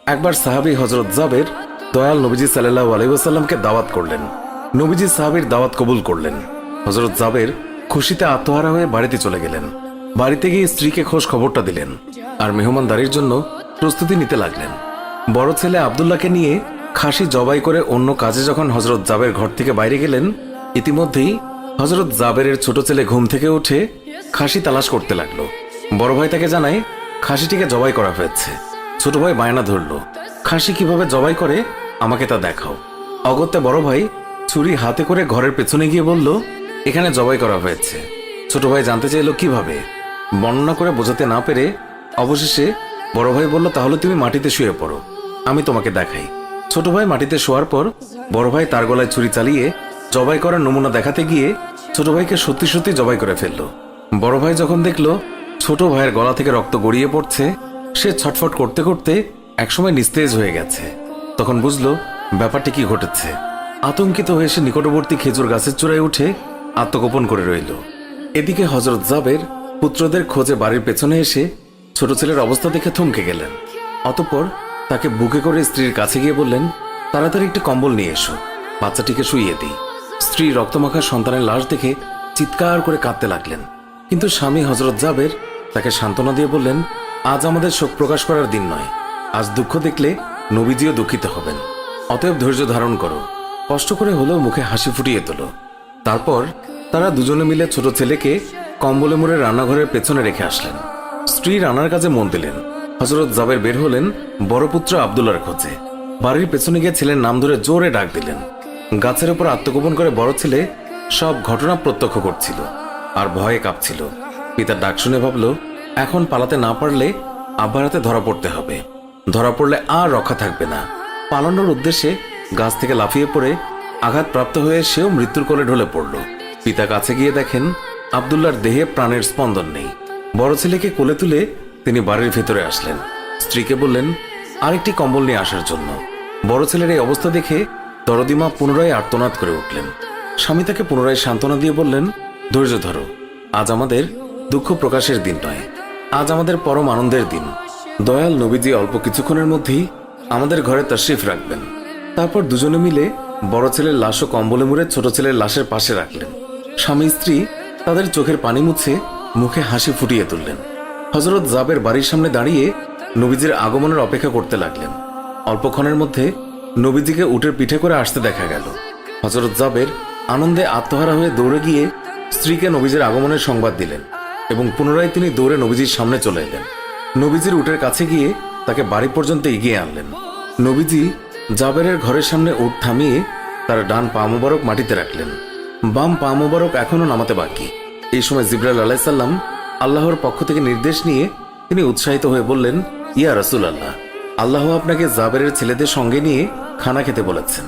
একবার সাহাবী হযরত জাবের দয়াল নবীজি সাল্লাল্লাহু আলাইহি ওয়াসাল্লামকে দাওয়াত করলেন। নবীজি সাহাবীর দাওয়াত কবুল করলেন। হযরত জাবের খুশিতে আত্মহারা হয়ে বাড়িতে চলে গেলেন। বাড়িতে গিয়ে স্ত্রীকে খোঁজ খবরটা দিলেন আর মেহমানদারির জন্য প্রস্তুতি নিতে লাগলেন। বড় ছেলে আব্দুল্লাহকে নিয়ে খাসি জবাই করে অন্য কাজে যখন হযরত জাবের ঘর থেকে বাইরে গেলেন, ইতিমধ্যেই হযরত জাবেরের ছোট ছেলে ঘুম থেকে উঠে খাসি তালাশ করতে লাগলো। বড় ভাই তাকে জানায় খাসিটিকে জবাই করা হয়েছে। ছোট ভাই বায়না ধরলো, খাসি কিভাবে জবাই করে আমাকে তা দেখাও। অগত্যা বড় ভাই ছুরি হাতে করে ঘরের পেছনে গিয়ে বলল, এখানে জবাই করা হয়েছে। ছোট ভাই জানতে চাইল কিভাবে। বর্ণনা করে বোঝাতে না পেরে অবশেষে বড় ভাই বলল, তাহলে তুমি মাটিতে শুয়ে পড়ো, আমি তোমাকে দেখাই। ছোট ভাই মাটিতে শোয়ার পর বড় ভাই তার গলায় ছুরি চালিয়ে জবাই করার নমুনা দেখাতে গিয়ে ছোট ভাইকে সত্যি সত্যি জবাই করে ফেলল। বড় ভাই যখন দেখল ছোট ভাইয়ের গলা থেকে রক্ত গড়িয়ে পড়ছে, সে ছটফট করতে করতে একসময় নিস্তেজ হয়ে গেছে। তখন বুঝলো ব্যাপারটি কি ঘটেছে। আতঙ্কিত হয়ে সে নিকটবর্তী খেজুর গাছের চূড়ায় উঠে আত্মগোপন করে রইল। এদিকে হযরত জাবের পুত্রদের খোঁজে বাড়ির পেছনে এসে ছোট ছেলের অবস্থা দেখে থমকে গেলেন। অতঃপর তাকে বুকে করে স্ত্রীর কাছে গিয়ে বললেন, তাড়াতাড়ি একটি কম্বল নিয়ে এসো, বাচ্চাটিকে শুইয়ে দিই। স্ত্রী রক্তমাখা সন্তানের লাশ দেখে চিৎকার করে কাঁদতে লাগলেন। কিন্তু স্বামী হযরত জাবের তাকে সান্ত্বনা দিয়ে বললেন, আজ আমাদের শোক প্রকাশ করার দিন নয়, আজ দুঃখ দেখলে নবীজিও দুঃখিত হবেন। অতএব ধৈর্য ধারণ করো, কষ্ট করে হলেও মুখে হাসি ফুটিয়ে তোলো। তারপর তারা দুজনে মিলে ছোট ছেলেকে কম্বলে মুড়ে রান্নাঘরের পেছনে রেখে আসলেন। স্ত্রী রান্নার কাজে মন দিলেন। হযরত জাবের বের হলেন বড় পুত্র আব্দুল্লাহর খোঁজে। বাড়ির পেছনে গিয়ে ছেলের নাম ধরে জোরে ডাক দিলেন। গাছের উপর আত্মগোপন করে বড় ছেলে সব ঘটনা প্রত্যক্ষ করছিল আর ভয়ে কাঁপছিল। পিতার ডাক শুনে ভাবল, এখন পালাতে না পারলে আব্বার হাতে ধরা পড়তে হবে। ধরা পড়লে আর রক্ষা থাকবে না। পালানোর উদ্দেশ্যে গাছ থেকে লাফিয়ে পড়ে আঘাতপ্রাপ্ত হয়ে সেও মৃত্যুর কোলে ঢলে পড়ল। পিতা কাছে গিয়ে দেখেন আব্দুল্লাহর দেহে প্রাণের স্পন্দন নেই। বড় ছেলেকে কোলে তুলে তিনি বাড়ির ভেতরে আসলেন। স্ত্রীকে বললেন আরেকটি কম্বল নিয়ে আসার জন্য। বড় ছেলের এই অবস্থা দেখে দরদিমা পুনরায় আর্তনাদ করে উঠলেন। স্বামী তাকে পুনরায় সান্ত্বনা দিয়ে বললেন, ধৈর্য ধরো, আজ আমাদের দুঃখ প্রকাশের দিন নয়, আজ আমাদের পরম আনন্দের দিন। দয়াল নবীজি অল্প কিছুক্ষণের মধ্যেই আমাদের ঘরে তাশরিফ রাখবেন। তারপর দুজনে মিলে বড় ছেলের লাশও কম্বলে মুড়ে ছোট ছেলের লাশের পাশে রাখলেন। স্বামী স্ত্রী তাদের চোখের পানি মুছে মুখে হাসি ফুটিয়ে তুললেন। হযরত জাবের বাড়ির সামনে দাঁড়িয়ে নবীজির আগমনের অপেক্ষা করতে লাগলেন। অল্পক্ষণের মধ্যে নবীজিকে উটের পিঠে করে আসতে দেখা গেল। হযরত জাবের আনন্দে আত্মহারা হয়ে দৌড়ে গিয়ে স্ত্রীকে নবীজির আগমনের সংবাদ দিলেন এবং পুনরায় তিনি দৌড়ে নবীজির সামনে চলে এলেন। নবীজির উটের কাছে গিয়ে তাকে বাড়ি পর্যন্ত এগিয়ে আনলেন। নবীজি জাবেরের ঘরের সামনে উট থামিয়ে তার ডান পা মোবারক মাটিতে রাখলেন, বাম পা মোবারক এখনো নামাতে বাকি। এই সময় জিবরাইল আলাইহিস সালাম আল্লাহর পক্ষ থেকে নির্দেশ নিয়ে তিনি উৎসাহিত হয়ে বললেন, ইয়া রাসূলুল্লাহ, আল্লাহ আপনাকে জাবেরের ছেলেদের সঙ্গে নিয়ে খানা খেতে বলেছেন।